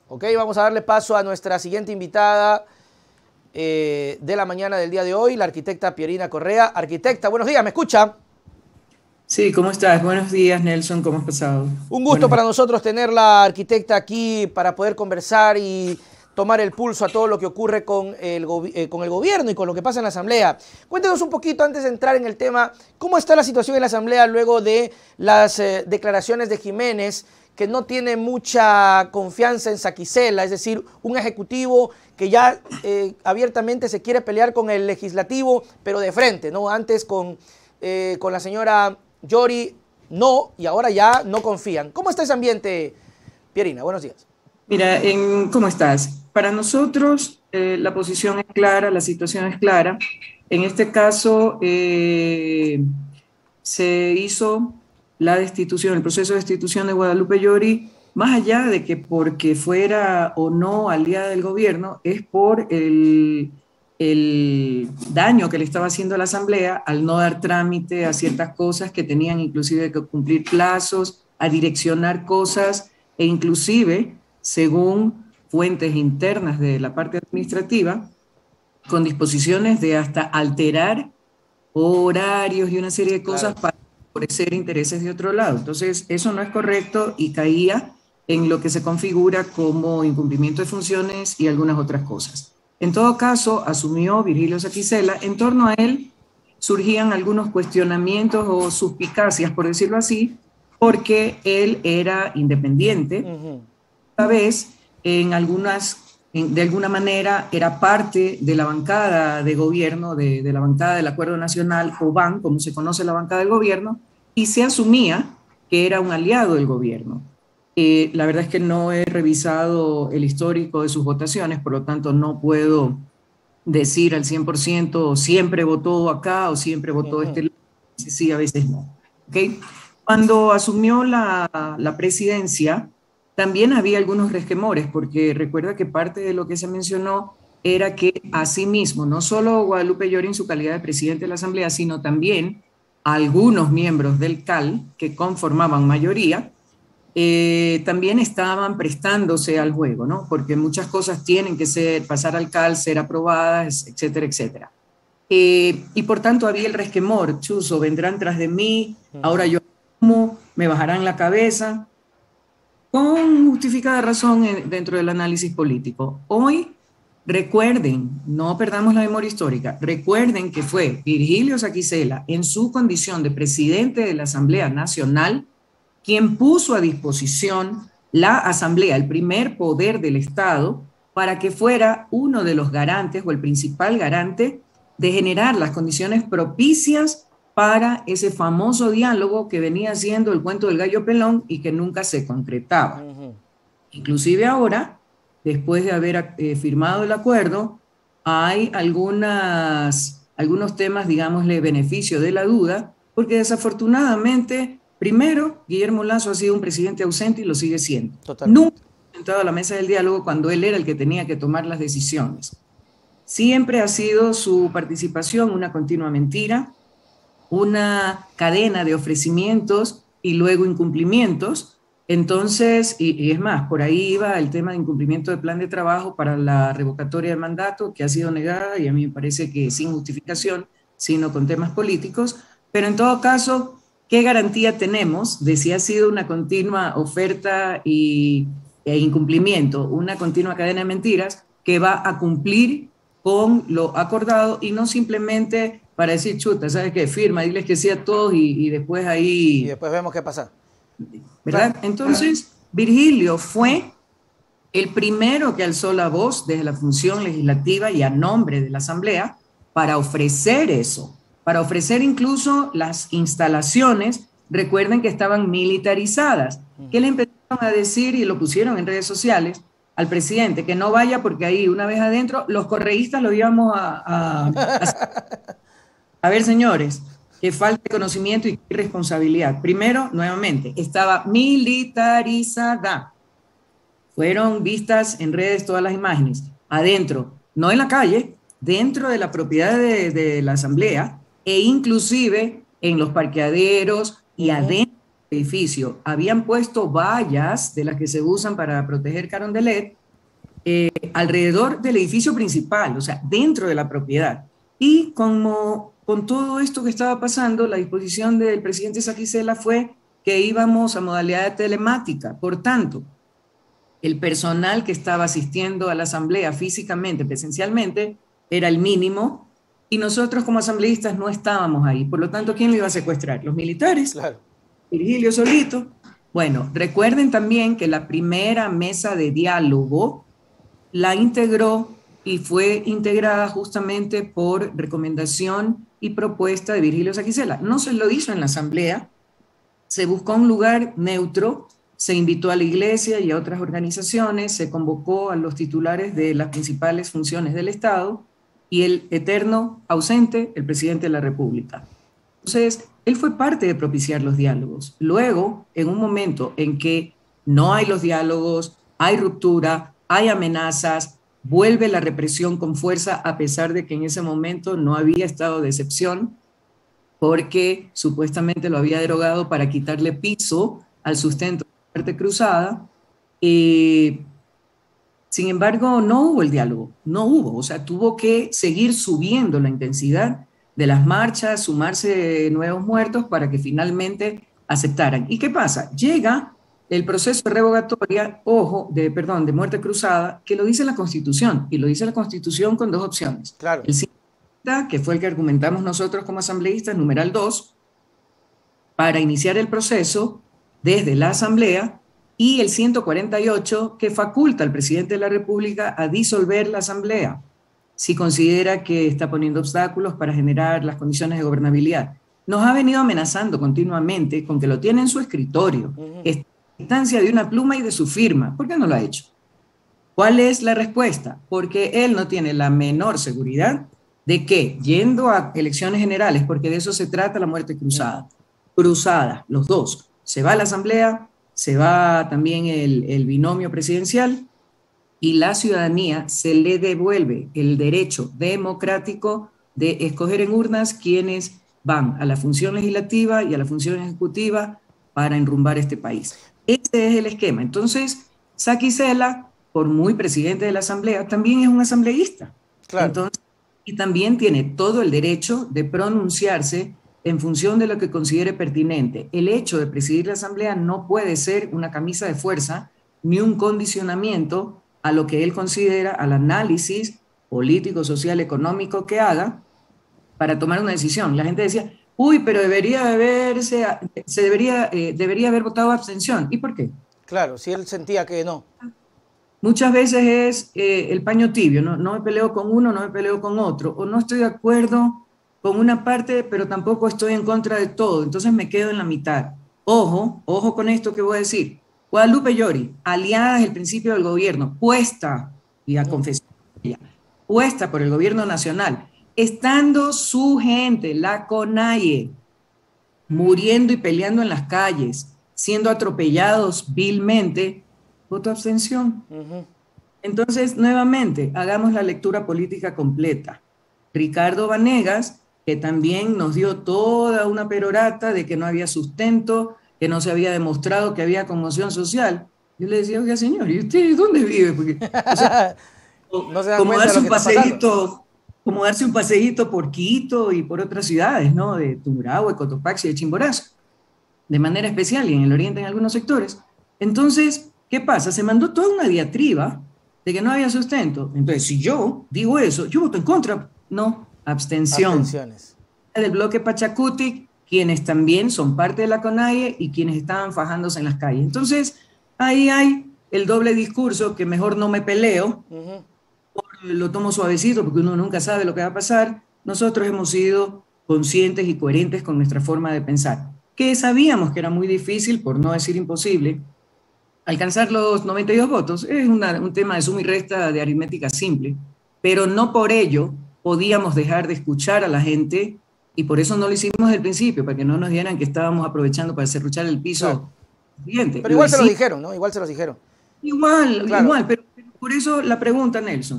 Ok, vamos a darle paso a nuestra siguiente invitada de la mañana del día de hoy, la arquitecta Pierina Correa. Arquitecta, buenos días, ¿me escucha? Sí, ¿cómo estás? Buenos días, Nelson, ¿cómo has pasado? Un gusto Buenos días. para nosotros tener la arquitecta aquí para poder conversar y tomar el pulso a todo lo que ocurre con con el gobierno y con lo que pasa en la Asamblea. Cuéntenos un poquito antes de entrar en el tema, ¿cómo está la situación en la Asamblea luego de las declaraciones de Jiménez, que no tiene mucha confianza en Saquicela, es decir, un ejecutivo que ya abiertamente se quiere pelear con el legislativo, pero de frente, ¿no? Antes con la señora Yori no, y ahora ya no confían. ¿Cómo está ese ambiente, Pierina? Buenos días. Mira, ¿cómo estás? Para nosotros la posición es clara, la situación es clara. En este caso se hizo la destitución, el proceso de destitución de Guadalupe Llori, más allá de que porque fuera o no aliada del gobierno, es por el daño que le estaba haciendo a la Asamblea al no dar trámite a ciertas cosas que tenían inclusive que cumplir plazos, a direccionar cosas e inclusive, según fuentes internas de la parte administrativa, con disposiciones de hasta alterar horarios y una serie de cosas Claro. para favorecer intereses de otro lado. Entonces, eso no es correcto y caía en lo que se configura como incumplimiento de funciones y algunas otras cosas. En todo caso, asumió Virgilio Saquicela. En torno a él surgían algunos cuestionamientos o suspicacias, por decirlo así, porque él era independiente. Ujú. Esta vez, de alguna manera, era parte de la bancada de gobierno, de la bancada del Acuerdo Nacional, o BAN, como se conoce la bancada del gobierno, y se asumía que era un aliado del gobierno. La verdad es que no he revisado el histórico de sus votaciones, por lo tanto no puedo decir al 100% siempre votó acá o siempre votó este Ujú. lado, a veces sí, a veces no. ¿Okay? Cuando asumió la presidencia, también había algunos resquemores, porque recuerda que parte de lo que se mencionó era que asimismo, no solo Guadalupe Llori en su calidad de presidente de la Asamblea, sino también algunos miembros del CAL que conformaban mayoría, también estaban prestándose al juego, ¿no? Porque muchas cosas tienen que pasar al CAL, ser aprobadas, etcétera, etcétera. Y por tanto había el resquemor, chuzo, vendrán tras de mí, ahora Ujú. yo como, me bajarán la cabeza, con justificada razón dentro del análisis político. Hoy, recuerden, no perdamos la memoria histórica, recuerden que fue Virgilio Saquicela, en su condición de presidente de la Asamblea Nacional, quien puso a disposición la Asamblea, el primer poder del Estado, para que fuera uno de los garantes o el principal garante de generar las condiciones propicias para ese famoso diálogo que venía siendo el cuento del gallo pelón y que nunca se concretaba. Ujú. Inclusive ahora, después de haber firmado el acuerdo, hay algunos temas, digámosle, beneficio de la duda, porque desafortunadamente, primero, Guillermo Lasso ha sido un presidente ausente y lo sigue siendo. Nunca Totalmente. ha sentado a la mesa del diálogo cuando él era el que tenía que tomar las decisiones. Siempre ha sido su participación una continua mentira, una cadena de ofrecimientos y luego incumplimientos. Entonces, y es más, por ahí iba el tema de incumplimiento del plan de trabajo para la revocatoria del mandato, que ha sido negada y a mí me parece que sin justificación, sino con temas políticos. Pero en todo caso, ¿qué garantía tenemos de si ha sido una continua oferta e incumplimiento, una continua cadena de mentiras que va a cumplir con lo acordado y no simplemente para decir, chuta, ¿sabes qué? Firma, diles que sí a todos y después Y ahí, después vemos qué pasa. Claro. ¿verdad? Entonces, Virgilio fue el primero que alzó la voz desde la función legislativa y a nombre de la Asamblea para ofrecer eso, para ofrecer incluso las instalaciones, recuerden que estaban militarizadas, que le empezaron a decir y lo pusieron en redes sociales al presidente, que no vaya porque ahí una vez adentro los correístas lo íbamos a ver, señores, que falta de conocimiento y responsabilidad. Primero, nuevamente, estaba militarizada. Fueron vistas en redes todas las imágenes. Adentro, no en la calle, dentro de la propiedad de la asamblea e inclusive en los parqueaderos y Ujú. adentro del edificio. Habían puesto vallas de las que se usan para proteger Carondelet alrededor del edificio principal, o sea, dentro de la propiedad. Y como con todo esto que estaba pasando, la disposición del presidente Saquicela fue que íbamos a modalidad de telemática. Por tanto, el personal que estaba asistiendo a la asamblea físicamente, presencialmente, era el mínimo, y nosotros como asambleístas no estábamos ahí. Por lo tanto, ¿quién lo iba a secuestrar? ¿Los militares? Claro. Virgilio solito. Bueno, recuerden también que la primera mesa de diálogo la integró y fue integrada justamente por recomendación y propuesta de Virgilio Saquicela. No se lo hizo en la asamblea, se buscó un lugar neutro, se invitó a la iglesia y a otras organizaciones, se convocó a los titulares de las principales funciones del Estado y el eterno ausente, el presidente de la República. Entonces, él fue parte de propiciar los diálogos. Luego, en un momento en que no hay los diálogos, hay ruptura, hay amenazas, vuelve la represión con fuerza, a pesar de que en ese momento no había estado de excepción, porque supuestamente lo había derogado para quitarle piso al sustento de la muerte cruzada. Sin embargo, no hubo el diálogo, no hubo, o sea, tuvo que seguir subiendo la intensidad de las marchas, sumarse nuevos muertos para que finalmente aceptaran. ¿Y qué pasa? Llega el proceso de revocatoria, de muerte cruzada, que lo dice la Constitución, y lo dice la Constitución con dos opciones. Claro. El 50, que fue el que argumentamos nosotros como asambleístas, numeral 2, para iniciar el proceso desde la Asamblea, y el 148, que faculta al presidente de la República a disolver la Asamblea si considera que está poniendo obstáculos para generar las condiciones de gobernabilidad. Nos ha venido amenazando continuamente con que lo tiene en su escritorio, está a distancia de una pluma y de su firma. ¿Por qué no lo ha hecho? ¿Cuál es la respuesta? Porque él no tiene la menor seguridad de que, yendo a elecciones generales, porque de eso se trata la muerte cruzada, los dos, se va a la Asamblea, se va también el binomio presidencial, y la ciudadanía se le devuelve el derecho democrático de escoger en urnas quienes van a la función legislativa y a la función ejecutiva para enrumbar este país. Ese es el esquema. Entonces, Saquicela, por muy presidente de la Asamblea, también es un asambleísta. Claro. Entonces, y también tiene todo el derecho de pronunciarse en función de lo que considere pertinente. El hecho de presidir la Asamblea no puede ser una camisa de fuerza ni un condicionamiento a lo que él considera, al análisis político, social, económico que haga para tomar una decisión. La gente decía, uy, pero debería haber votado abstención. ¿Y por qué? Claro, si él sentía que no. Muchas veces es el paño tibio, no me peleo con uno, no me peleo con otro, o no estoy de acuerdo con una parte, pero tampoco estoy en contra de todo, entonces me quedo en la mitad. Ojo con esto que voy a decir. Guadalupe Llori, aliada desde el principio del gobierno, puesta, y a confesión, puesta por el gobierno nacional, estando su gente, la CONAIE, muriendo y peleando en las calles, siendo atropellados vilmente, votó abstención. Entonces, nuevamente, hagamos la lectura política completa. Ricardo Vanegas, que también nos dio toda una perorata de que no había sustento, que no se había demostrado que había conmoción social. Yo le decía, oiga, señor, ¿y usted dónde vive? Porque, o sea, no se dan como cuenta darse de lo que está pasando. como darse un paseíto por Quito y por otras ciudades, ¿no? De Tungurahua, Cotopaxi, de Chimborazo, de manera especial, y en el oriente en algunos sectores. Entonces, ¿qué pasa? Se mandó toda una diatriba de que no había sustento. Entonces, si yo digo eso, yo voto en contra. No, abstención. Abstenciones. Del bloque Pachacutic, quienes también son parte de la CONAIE y quienes estaban fajándose en las calles. Entonces, ahí hay el doble discurso, que mejor no me peleo, lo tomo suavecito porque uno nunca sabe lo que va a pasar. Nosotros hemos sido conscientes y coherentes con nuestra forma de pensar, que sabíamos que era muy difícil, por no decir imposible, alcanzar los 92 votos. Es un tema de suma y resta de aritmética simple, pero no por ello podíamos dejar de escuchar a la gente, y por eso no lo hicimos desde el principio, para que no nos dieran que estábamos aprovechando para serruchar el piso. Claro. Siguiente. Pero igual se lo dijeron, ¿no? Igual se los dijeron. Igual, Claro. pero por eso la pregunta, Nelson.